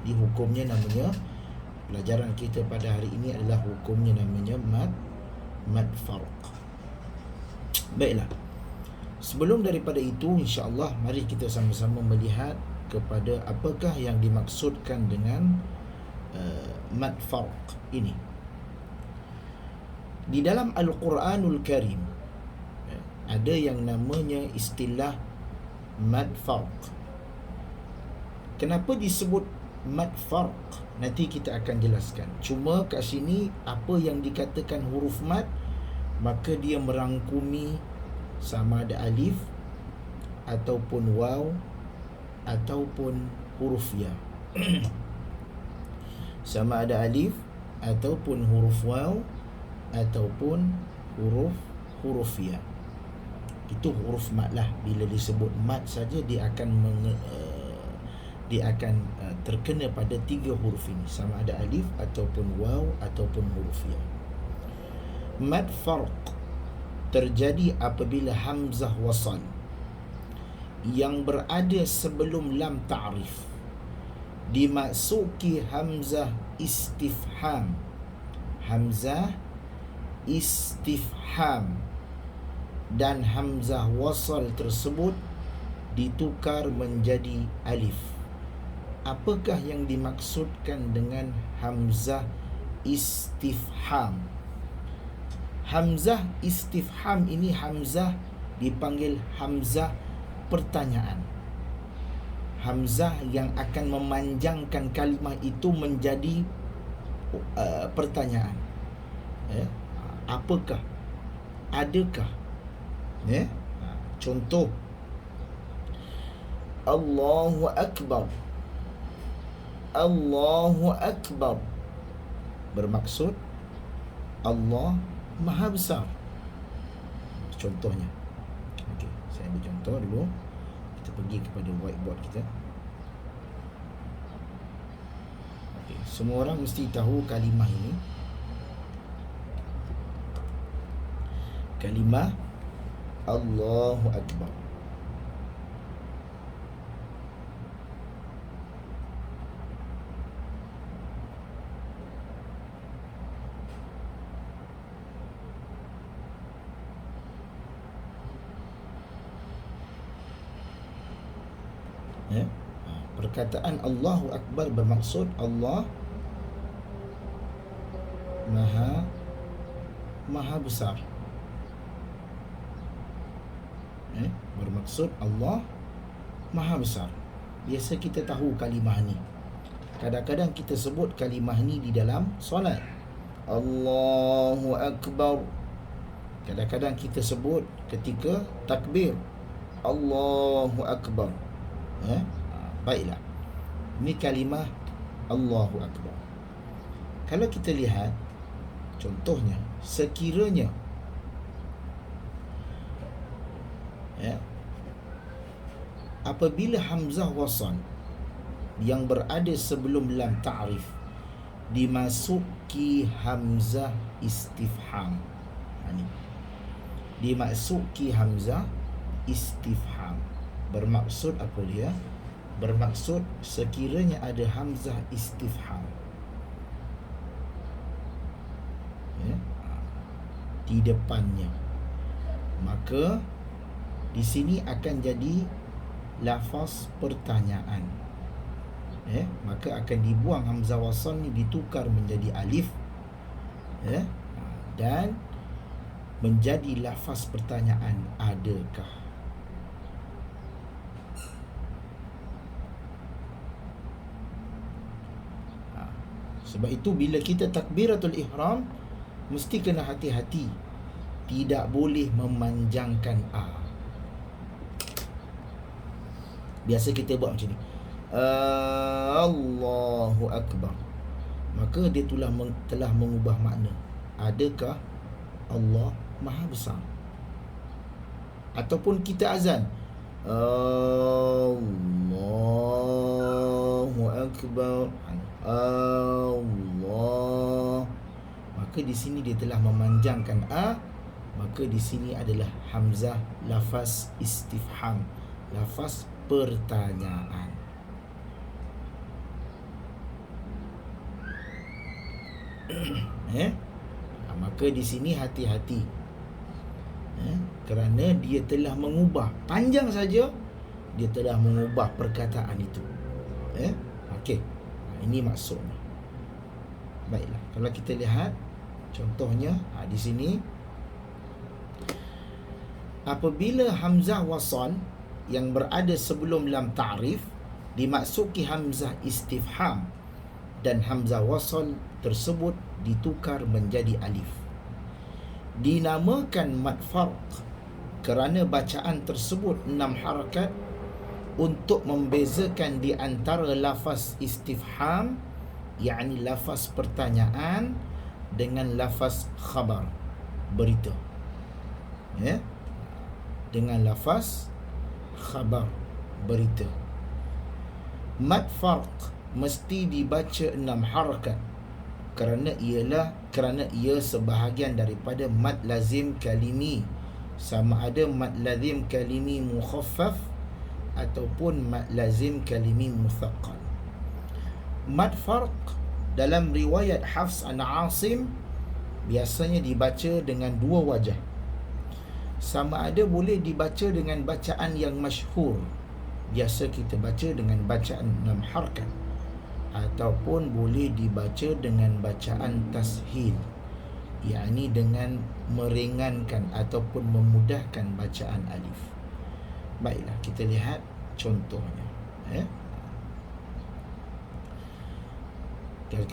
Di hukumnya namanya, pelajaran kita pada hari ini adalah hukumnya namanya mad farq. Baiklah. Sebelum daripada itu, insya-Allah mari kita sama-sama melihat kepada apakah yang dimaksudkan dengan mad farq ini. Di dalam Al-Quranul Karim ada yang namanya istilah mad farq. Kenapa disebut mad farq? Nanti kita akan jelaskan. Cuma kat sini apa yang dikatakan huruf mad, maka dia merangkumi sama ada alif ataupun waw ataupun huruf ya. Sama ada alif ataupun huruf waw ataupun huruf ya. Itu huruf mad lah. Bila disebut mad saja dia akan terkena pada 3 huruf ini, sama ada alif ataupun waw ataupun huruf ya. Mad farq terjadi apabila hamzah wasal yang berada sebelum lam ta'rif dimasuki hamzah istifham. Hamzah istifham dan hamzah wasal tersebut ditukar menjadi alif. Apakah yang dimaksudkan dengan hamzah istifham? Hamzah istifham ini hamzah dipanggil hamzah pertanyaan. Hamzah yang akan memanjangkan kalimah itu menjadi pertanyaan. Apakah? Adakah? Contoh, Allahu Akbar. Allahu Akbar bermaksud Allah Maha Besar. Contohnya. Okey, saya ambil contoh dulu. Kita pergi kepada whiteboard kita. Okey, semua orang mesti tahu kalimah ini. Kalimah Allahu Akbar. Perkataan Allahu Akbar bermaksud Allah Maha Besar. Bermaksud Allah Maha Besar. Biasa kita tahu kalimah ni. Kadang-kadang kita sebut kalimah ni di dalam solat. Allahu Akbar. Kadang-kadang kita sebut ketika takbir. Allahu Akbar. Baiklah. Ini kalimah Allahu Akbar. Kalau kita lihat contohnya, sekiranya apabila hamzah wasal yang berada sebelum lam ta'rif dimasuki hamzah istifham. Dimasuki hamzah istifham. Bermaksud apa dia? Bermaksud sekiranya ada hamzah istifham di depannya, maka di sini akan jadi lafaz pertanyaan. Maka akan dibuang hamzah wasal ni, ditukar menjadi alif, dan menjadi lafaz pertanyaan, adakah? Sebab itu bila kita takbiratul ihram mesti kena hati-hati, tidak boleh memanjangkan a. Biasa kita buat macam ni, Allahu Akbar, maka dia telah mengubah makna. Adakah Allah Maha Besar? Ataupun kita azan, Allahu Akbar, Allah, maka di sini dia telah memanjangkan a, maka di sini adalah hamzah lafaz istifham, lafaz pertanyaan. Maka di sini hati-hati, kerana dia telah mengubah, panjang saja dia telah mengubah perkataan itu. Okey, ini maksudnya. Baiklah, kalau kita lihat contohnya di sini, apabila hamzah wasal yang berada sebelum lam ta'rif dimasuki hamzah istifham dan hamzah wasal tersebut ditukar menjadi alif, dinamakan mad farq kerana bacaan tersebut 6 harakat untuk membezakan di antara lafaz istifham, yakni lafaz pertanyaan, dengan lafaz khabar, berita. Dengan lafaz khabar, berita. Mad farq mesti dibaca 6 harakat kerana ia sebahagian daripada mad lazim kalimi, sama ada mad lazim kalimi mukhaffaf ataupun mad lazim kalimi muthaqqal. Mad farq dalam riwayat Hafs an Asim biasanya dibaca dengan 2 wajah. Sama ada boleh dibaca dengan bacaan yang masyhur, biasa kita baca dengan bacaan 6 harakat, ataupun boleh dibaca dengan bacaan tashil, yakni dengan meringankan ataupun memudahkan bacaan alif. Baiklah, kita lihat contohnya.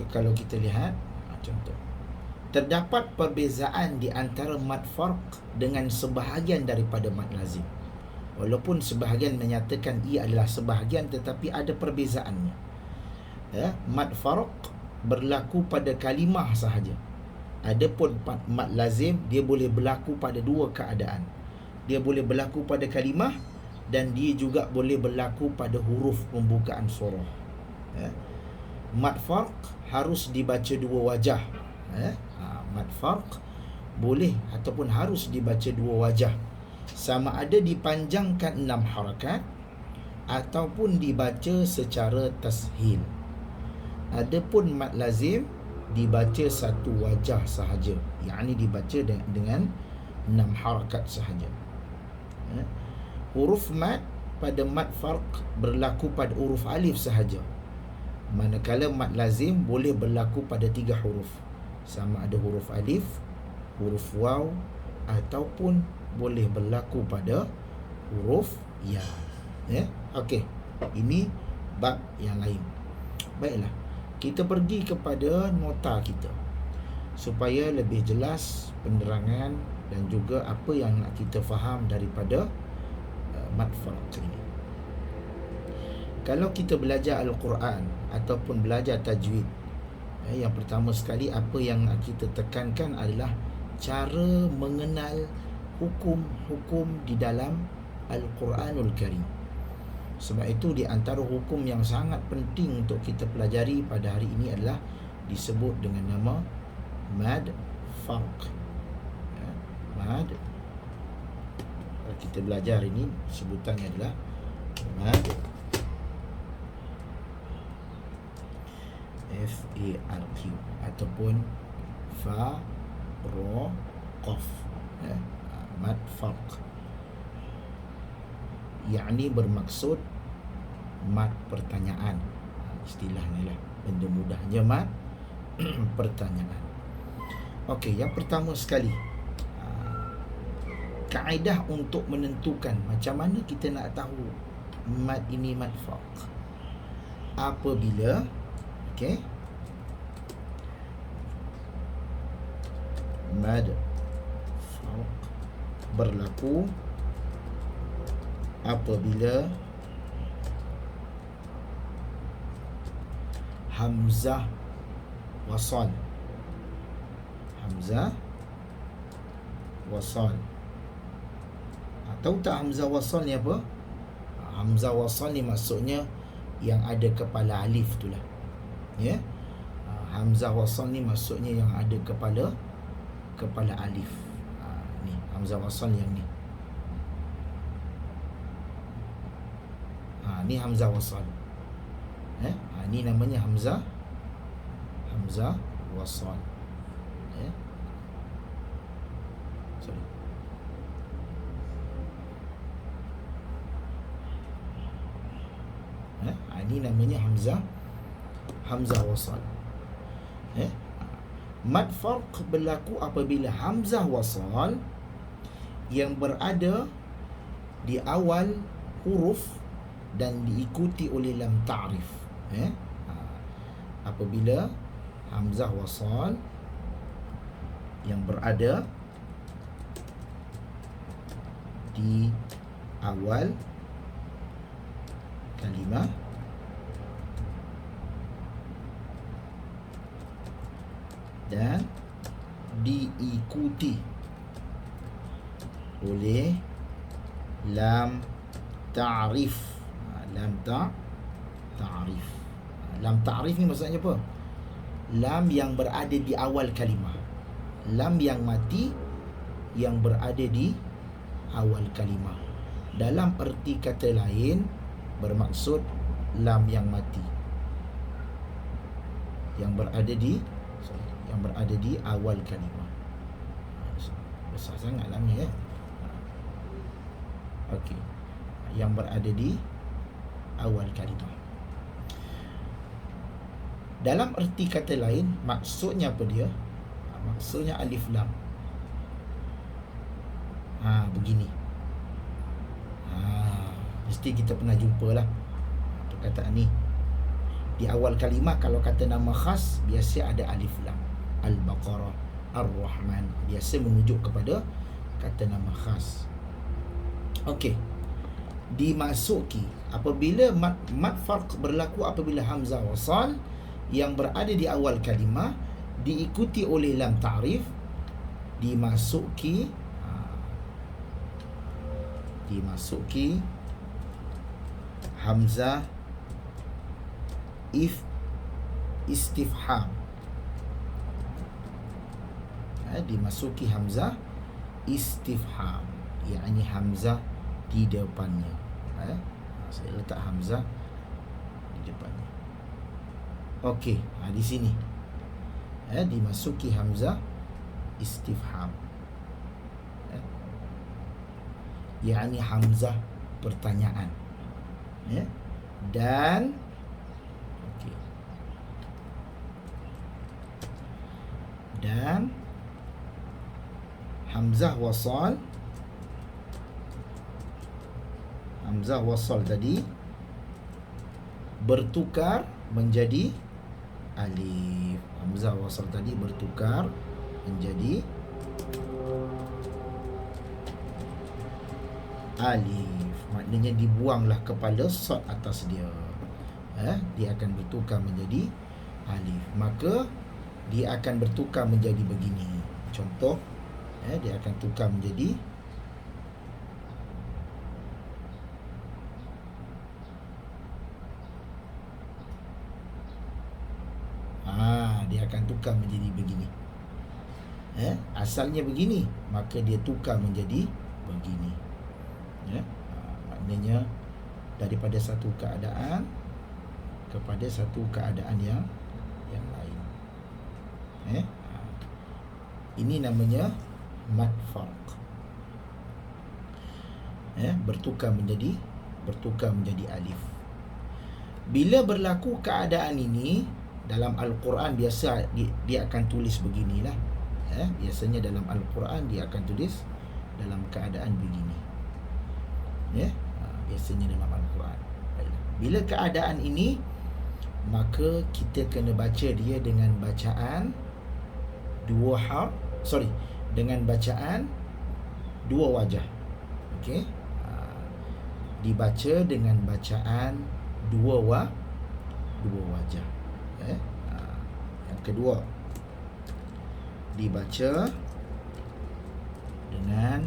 Kalau kita lihat contoh, terdapat perbezaan di antara mad farq dengan sebahagian daripada mad lazim. Walaupun sebahagian menyatakan ia adalah sebahagian, tetapi ada perbezaannya. Mad farq berlaku pada kalimah sahaja. Adapun mad lazim dia boleh berlaku pada 2 keadaan. Dia boleh berlaku pada kalimah dan dia juga boleh berlaku pada huruf pembukaan surah. Mad farq harus dibaca 2 wajah. Mad farq boleh ataupun harus dibaca 2 wajah, sama ada dipanjangkan 6 harakat ataupun dibaca secara tashil. Adapun mad lazim dibaca 1 wajah sahaja, yakni dibaca dengan 6 harakat sahaja. Huruf mad pada mad farq berlaku pada huruf alif sahaja, manakala mad lazim boleh berlaku pada 3 huruf, sama ada huruf alif, huruf waw, ataupun boleh berlaku pada huruf ya. Okey, ini bab yang lain. Baiklah, kita pergi kepada nota kita supaya lebih jelas penerangan dan juga apa yang nak kita faham daripada mad farq ini. Kalau kita belajar Al-Quran ataupun belajar tajwid, yang pertama sekali apa yang nak kita tekankan adalah cara mengenal hukum-hukum di dalam Al-Quranul Karim. Sebab itu di antara hukum yang sangat penting untuk kita pelajari pada hari ini adalah disebut dengan nama mad farq. Mad, kalau kita belajar hari ini sebutannya adalah mad F-A-R-Q ataupun fa ra qaf. Mad farq, yakni bermaksud mad pertanyaan. Istilahnya lah, benda mudahnya mad pertanyaan. Okey, yang pertama sekali, kaedah untuk menentukan macam mana kita nak tahu mad ini mad farq. Apabila mad farq berlaku apabila hamzah wasal. Hamzah wasal. Tahu tak hamzah wasal ni apa? Hamzah wasal ni maksudnya yang ada kepala alif tu lah. Hamzah wasal ni maksudnya yang ada kepala alif. Ni hamzah wasal yang ni. Ni hamzah wasal. Ni namanya hamzah wasal. Sorry. Ini namanya hamzah wasal. Mad farq berlaku apabila hamzah wasal yang berada di awal huruf dan diikuti oleh lam ta'rif. Apabila hamzah wasal yang berada di awal kalimah dan diikuti oleh lam ta'rif. Ta'rif. Lam ta'rif ni maksudnya apa? Lam yang berada di awal kalimah. Lam yang mati yang berada di awal kalimah. Dalam erti kata lain bermaksud lam yang mati yang berada di awal kalimah. Besar sangat lamnya Okey. Yang berada di awal kalimah. Dalam erti kata lain, maksudnya apa dia? Maksudnya alif lam. Begini. Mesti kita pernah jumpa lah perkataan ni. Di awal kalimah kalau kata nama khas, biasa ada alif lam. Al-Baqarah, Ar-Rahman, biasa menunjuk kepada kata nama khas. Okey. Dimasuki apabila mad farq berlaku apabila hamzah wasal yang berada di awal kalimah diikuti oleh lam ta'rif, dimasuki hamzah istifham. Dimasuki hamzah istifham, yakni hamzah di depannya. Saya letak hamzah di depannya. Okey, di sini dimasuki hamzah istifham, yakni hamzah pertanyaan. Dan dan hamzah wasal tadi bertukar menjadi alif. Hamzah wasal tadi bertukar menjadi alif. Maknanya dibuanglah kepala sad atas dia. Dia akan bertukar menjadi alif. Maka dia akan bertukar menjadi begini. Contoh, dia akan tukar menjadi dia akan tukar menjadi begini. Asalnya begini, maka dia tukar menjadi begini. Maknanya daripada satu keadaan kepada satu keadaan yang lain. Ini namanya mad farq. Bertukar menjadi alif. Bila berlaku keadaan ini dalam Al-Quran, biasa dia akan tulis beginilah. Biasanya dalam Al-Quran dia akan tulis dalam keadaan begini. Biasanya dalam Al-Quran. Bila keadaan ini, maka kita kena baca dia dengan bacaan dengan bacaan dua wajah. Okey. Dibaca dengan bacaan dua wajah. Yang kedua, dibaca dengan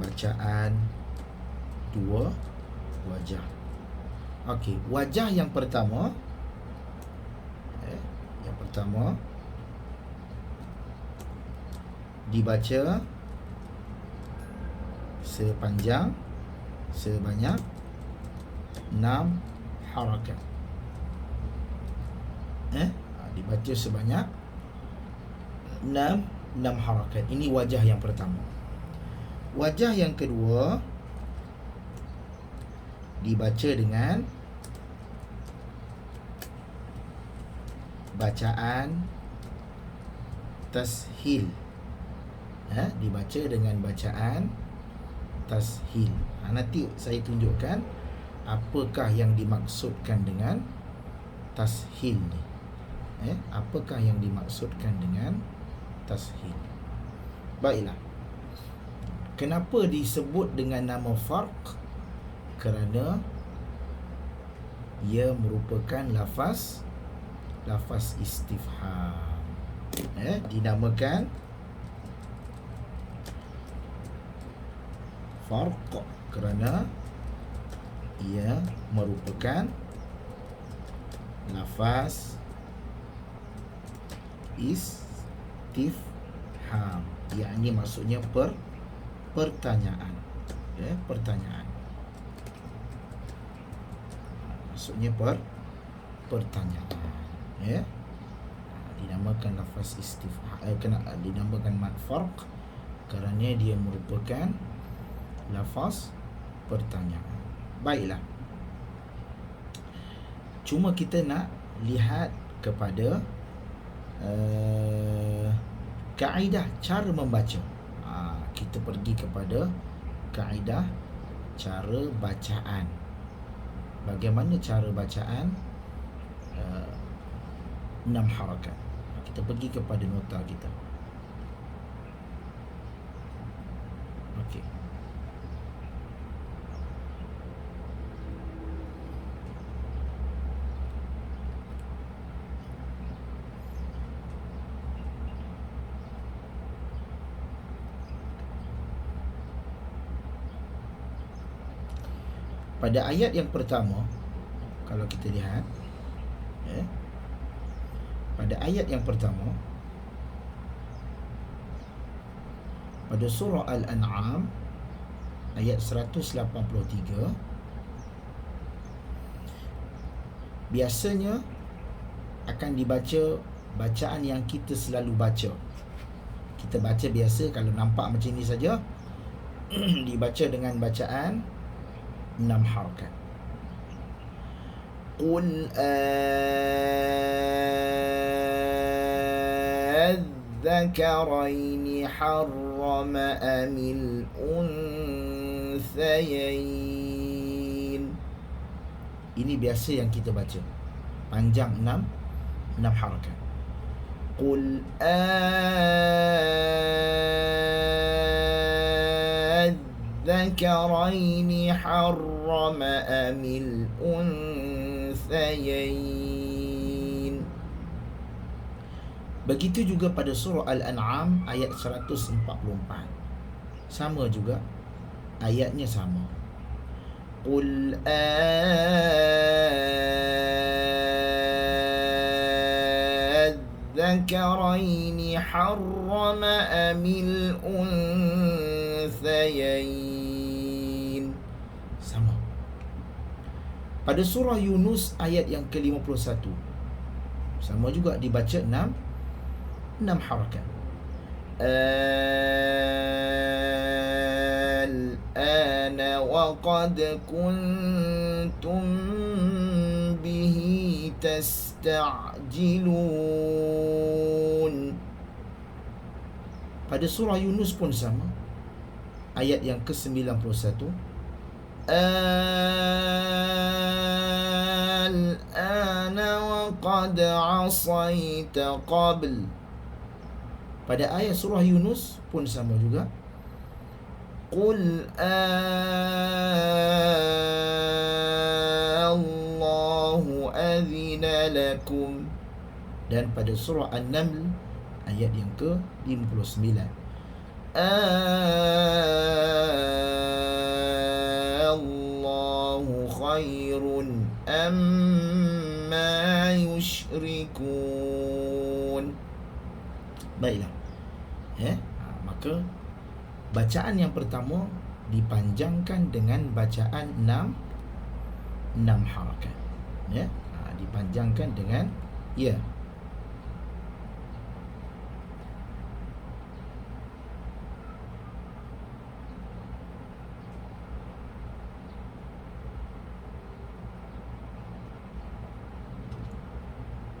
bacaan dua wajah. Okey, wajah yang pertama dibaca sebanyak 6 harakat. Dibaca sebanyak 6 harakat. Ini wajah yang pertama. Wajah yang kedua dibaca dengan bacaan tashil. Dibaca dengan bacaan tashil. Nanti saya tunjukkan apakah yang dimaksudkan dengan tashil ni. Apakah yang dimaksudkan dengan tashil? Baiklah. Kenapa disebut dengan nama farq? Kerana ia merupakan lafaz istifham. Dinamakan farq kerana ia merupakan lafaz istifham, yakni maksudnya pertanyaan. Pertanyaan. Maksudnya pertanyaan. Dinamakan lafaz istifham, dinamakan mad farq kerana dia merupakan lafaz pertanyaan. Baiklah. Cuma kita nak lihat kepada kaedah cara membaca. Kita pergi kepada kaedah cara bacaan. Bagaimana cara bacaan 6 harakat. Kita pergi kepada nota kita. Okey. Pada ayat yang pertama, kalau kita lihat, pada ayat yang pertama pada surah Al-An'am ayat 183, biasanya akan dibaca bacaan yang kita selalu baca. Kita baca biasa, kalau nampak macam ni saja, dibaca dengan bacaan 6 harakat. Qul adzakaraini harrama amil unthayain. Ini biasa yang kita baca, panjang 6 harakat. Qul الذكرين حرم أم الأنثيين. Begitu juga pada surah Al-An'am ayat 144. Sama juga, ayatnya sama. Qul الذكرين حرم أم الأنثيين. Sama. Pada surah Yunus ayat yang ke-51, sama juga dibaca 6 harakat. Al-ana wa qad kuntum bihi tasta'jilun. Pada surah Yunus pun sama, ayat yang ke-91. Al-ana wa qad asaita qabl. Pada ayat surah Yunus pun sama juga. Qul Allahu adhina lakum. Dan pada surah An-Naml ayat yang ke-59. Allahu khairun amma yushrikun. Baiklah. Maka bacaan yang pertama dipanjangkan dengan bacaan 6 harakat. Dipanjangkan dengan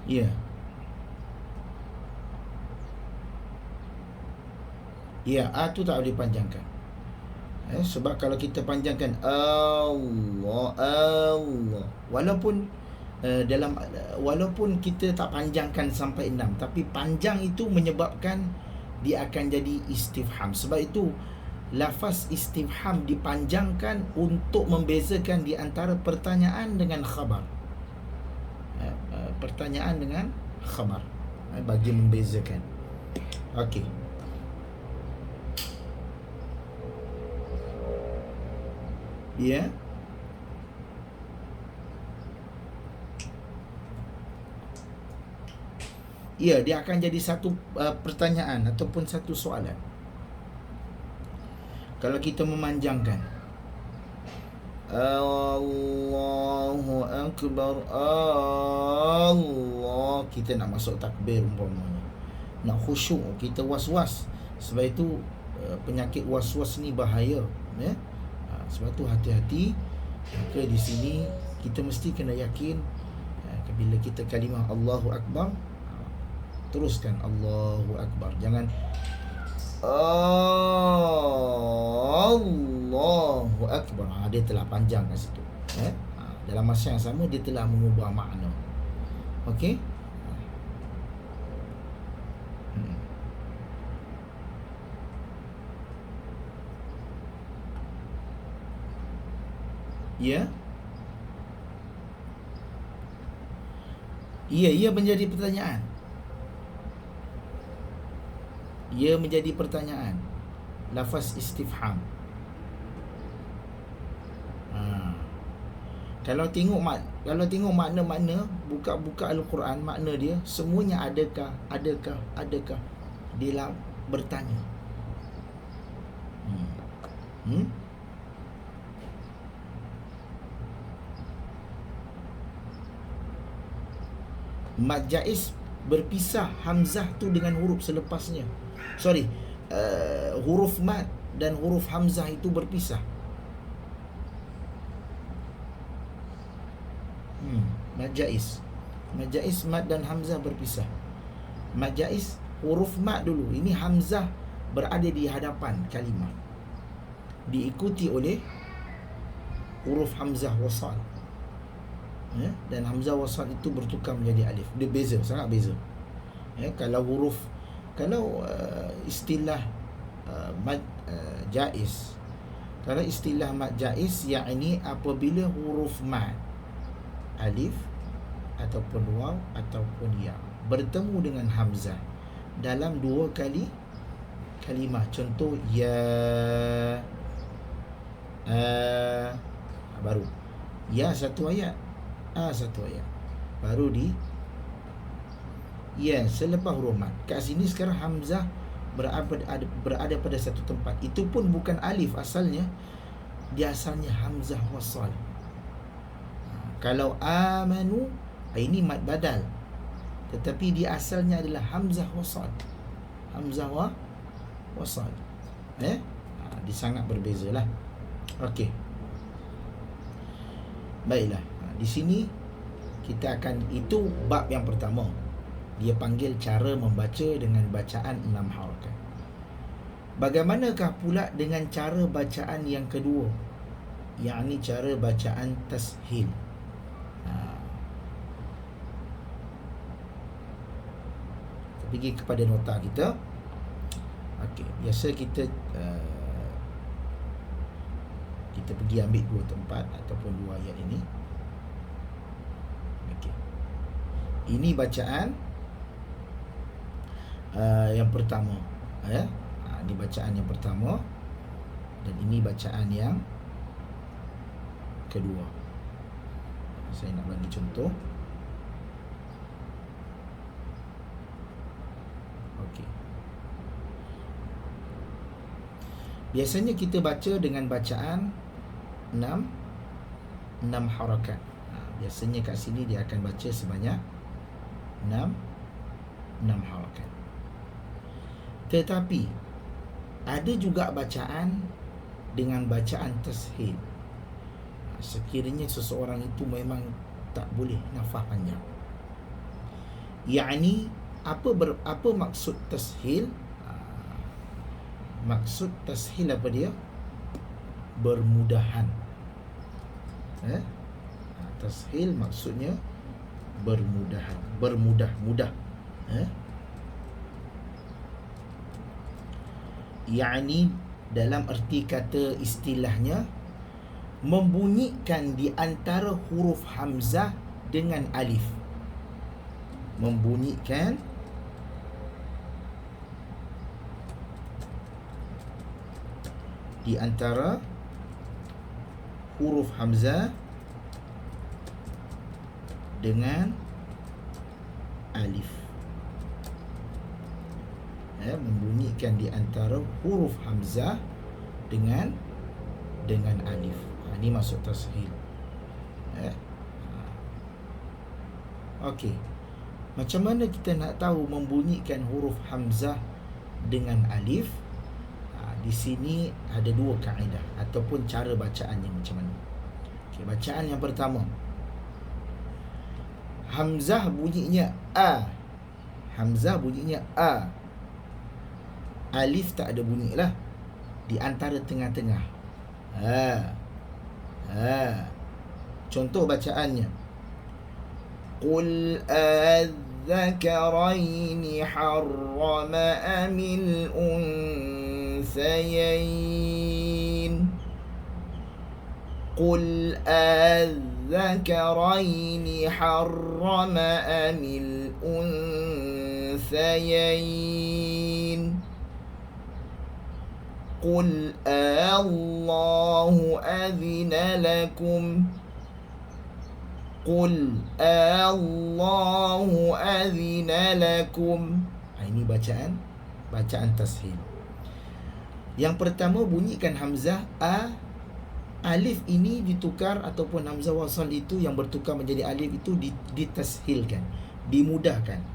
Ya. Ya, A tu tak boleh panjangkan. Sebab kalau kita panjangkan Allah, Allah, walaupun walaupun kita tak panjangkan sampai 6, tapi panjang itu menyebabkan dia akan jadi istifham. Sebab itu lafaz istifham dipanjangkan untuk membezakan di antara pertanyaan dengan khabar. Pertanyaan dengan khabar, bagi membezakan. Okey. Ya. Ya, dia akan jadi satu pertanyaan ataupun satu soalan. Kalau kita memanjangkan Allahu Akbar, Allah, kita nak masuk takbir umpamanya, nak khusyuk, kita was-was. Sebab itu penyakit was-was ni bahaya, ya. Sebab tu hati-hati. Maka di sini kita mesti kena yakin, bila kita kalimah Allahu Akbar, teruskan Allahu Akbar. Jangan Allahu Akbar. Dia telah panjang kat situ. Dalam masa yang sama dia telah mengubah makna. Okey? Ya. Ia menjadi pertanyaan. Ia menjadi pertanyaan. Lafaz istifham. Kalau tengok makna-makna, buka Al-Quran, makna dia semuanya adakah. Dia bertanya. Mad jaiz berpisah hamzah tu dengan huruf selepasnya. Huruf mad dan huruf hamzah itu berpisah. Mad jaiz. Mad jaiz, mad dan hamzah berpisah. Mad jaiz huruf mad dulu. Ini hamzah berada di hadapan kalimah, diikuti oleh huruf hamzah wasal. Dan hamzah wasal itu bertukar menjadi alif. Dia beza, sangat beza. Kalau istilah mad jaiz, kalau istilah mad jaiz, yakni apabila huruf mad, alif ataupun waw ataupun ya, bertemu dengan hamzah dalam dua kali kalimah. Contoh ya, baru ya satu ayat, satu ayat, baru di ya selepas huruf mad. Kat sini sekarang hamzah berada pada satu tempat. Itu pun bukan alif asalnya, dia asalnya hamzah wasal. Kalau amanu, ini mad badal, tetapi dia asalnya adalah hamzah wasal. Hamzah wasal. Dia sangat berbezalah. Okey. Baiklah. Di sini kita akan, itu bab yang pertama. Dia panggil cara membaca dengan bacaan 6 harakat. Bagaimanakah pula dengan cara bacaan yang kedua, yakni cara bacaan tashil? Kita pergi kepada nota kita. Okey, biasa kita pergi ambil dua tempat ataupun dua ayat ini. Okey. Ini bacaan yang pertama, ini bacaan yang pertama, dan ini bacaan yang kedua. Saya nak bagi contoh. Okey. Biasanya kita baca dengan bacaan 6 harakat. Biasanya kat sini dia akan baca sebanyak 6 harakat. Tetapi ada juga bacaan dengan bacaan tashil. Sekiranya seseorang itu memang tak boleh nafas panjang, Yani apa maksud tashil? Maksud tashil apa dia? Bermudahan. Tashil maksudnya bermudahan, bermudah-mudah. Yani dalam erti kata istilahnya, membunyikan di antara huruf hamzah dengan alif. Membunyikan di antara huruf hamzah dengan alif. Membunyikan di antara huruf hamzah dengan alif. Ini maksud tashil. Okey. Macam mana kita nak tahu membunyikan huruf hamzah dengan alif? Di sini ada dua kaedah ataupun cara bacaannya macam mana. Okey, bacaan yang pertama. Hamzah bunyinya a. Hamzah bunyinya a. Alif tak ada bunyi lah. Di antara tengah-tengah. Contoh bacaannya. Qul adzakaraini harrama amil unsayain. Qul adzakaraini harrama amil unsayain. Qul Allahu adhina lakum. Qul Allahu adhina lakum. Ini bacaan tashil. Yang pertama, bunyikan hamzah a. Alif ini ditukar ataupun hamzah wasal itu yang bertukar menjadi alif itu ditashilkan, dimudahkan.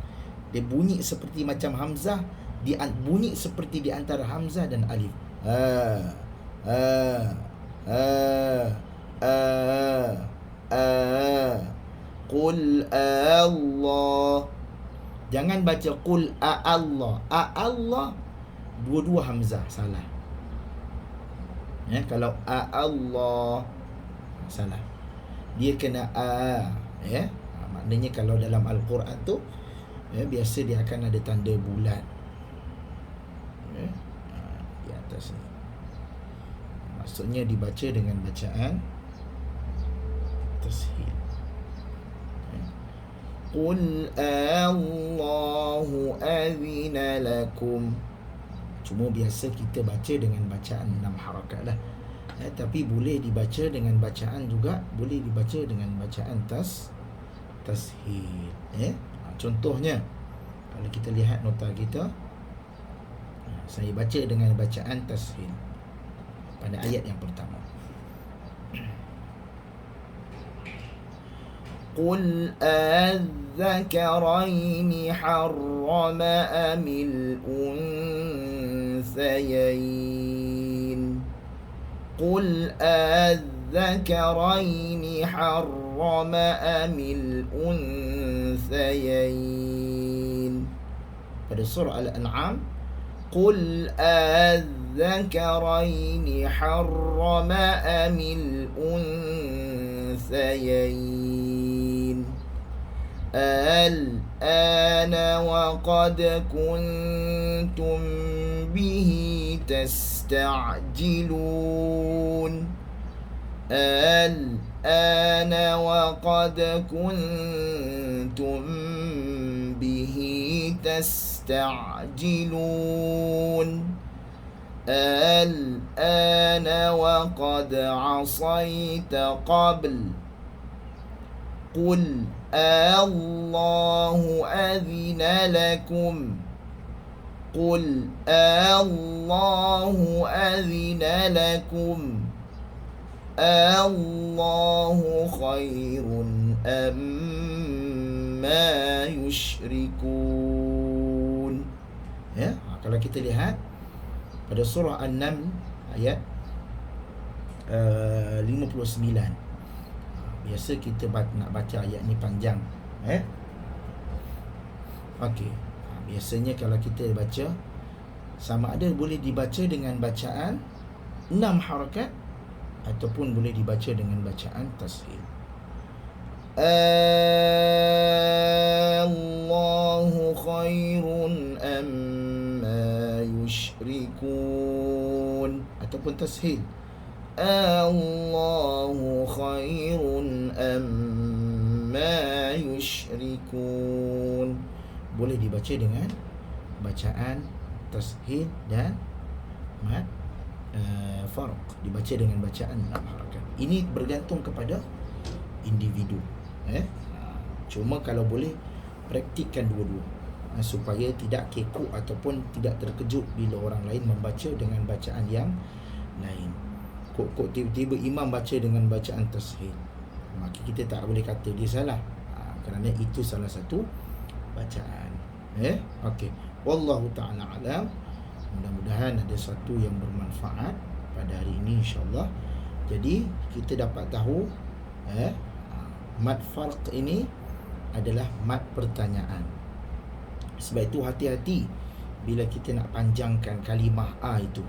Dia bunyi seperti macam hamzah, bunyi seperti di antara hamzah dan alif. Qul Allah. Jangan baca qul Allah. Allah dua-dua hamzah, salah. Kalau Allah salah. Dia kena maknanya kalau dalam Al-Quran tu biasa dia akan ada tanda bulat di atas ni. Maksudnya dibaca dengan bacaan tashil. Qul Allahu adhina lakum. Cuma biasa kita baca dengan bacaan 6 harakat lah. Tapi boleh dibaca dengan bacaan juga, boleh dibaca dengan bacaan tashil. Contohnya, kalau kita lihat nota kita, saya baca dengan bacaan tashil pada ayat yang pertama. Qul adzakaraini harrama amil unsayain. Qul adzakaraini harrama amil unsayain. Pada surah Al-An'am, Qul adzakaraini harrama amil unsayain. Al-ana wa qad kuntum bihi tasta'jilun. Al-ana wa qad kuntum bihi tasta'jilun. Al-ana wa qad asayta qabl. Qul Allahu adhina lakum. Qul Allahu adhina lakum. Allahu khairun amma yushrikun. Kalau kita lihat pada surah An-Naml ayat 59. Biasa kita nak baca ayat ni panjang. Okey. Biasanya kalau kita baca, sama ada boleh dibaca dengan bacaan 6 harakat ataupun boleh dibaca dengan bacaan tashil. Allahu khairun amma yushrikun, ataupun tashil. Allahu khairun amma yushrikun. Boleh dibaca dengan bacaan tashil dan mad farq, dibaca dengan bacaan 6 harakat. Ini bergantung kepada individu. Cuma kalau boleh praktikkan dua-dua, supaya tidak kekok ataupun tidak terkejut bila orang lain membaca dengan bacaan yang lain. Kok tiba-tiba imam baca dengan bacaan tashil, maka kita tak boleh kata dia salah, kerana itu salah satu bacaan. Okey, wallahu taala alam. Mudah-mudahan ada satu yang bermanfaat pada hari ini, insya-Allah. Jadi kita dapat tahu mad farq ini adalah mad pertanyaan. Sebab itu hati-hati bila kita nak panjangkan kalimah A itu.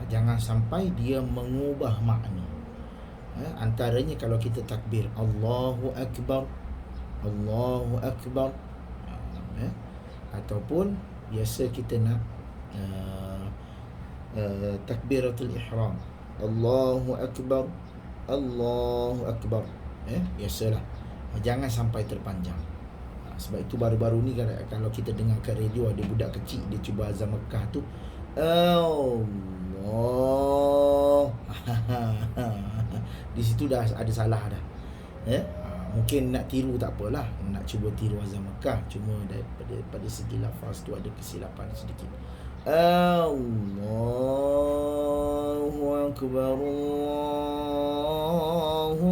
Jangan sampai dia mengubah makna. Antaranya kalau kita takbir Allahu Akbar, Allahu Akbar, ataupun biasa kita nak takbiratul ihram, Allahu Akbar, Allahu Akbar. Biasalah. Jangan sampai terpanjang. Sebab itu baru-baru ni kalau kita dengar kat radio ada budak kecil dia cuba azan Mekah tu, Allah. Di situ dah ada salah dah. Mungkin nak tiru tak apalah, nak cuba tiru azan Mekah, cuma pada segi lafaz tu ada kesilapan sedikit. Allahu Akbar, Allahu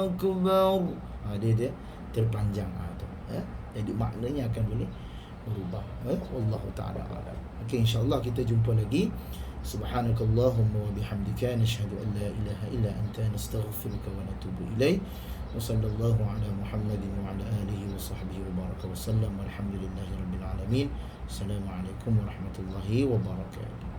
Akbar. Dia terpanjang tu. Jadi maknanya akan boleh berubah. Wallahu ta'ala a'lam. Okey, insya-Allah kita jumpa lagi. Subhanakallahumma wa bihamdika nashhadu an la ilaha illa anta nastaghfiruka wa natubu ilaik. Wa sallallahu ala Muhammadin wa ala alihi wa sahbihi wa baraka wa sallam. Walhamdulillahirabbil alamin. Assalamualaikum warahmatullahi wabarakatuh.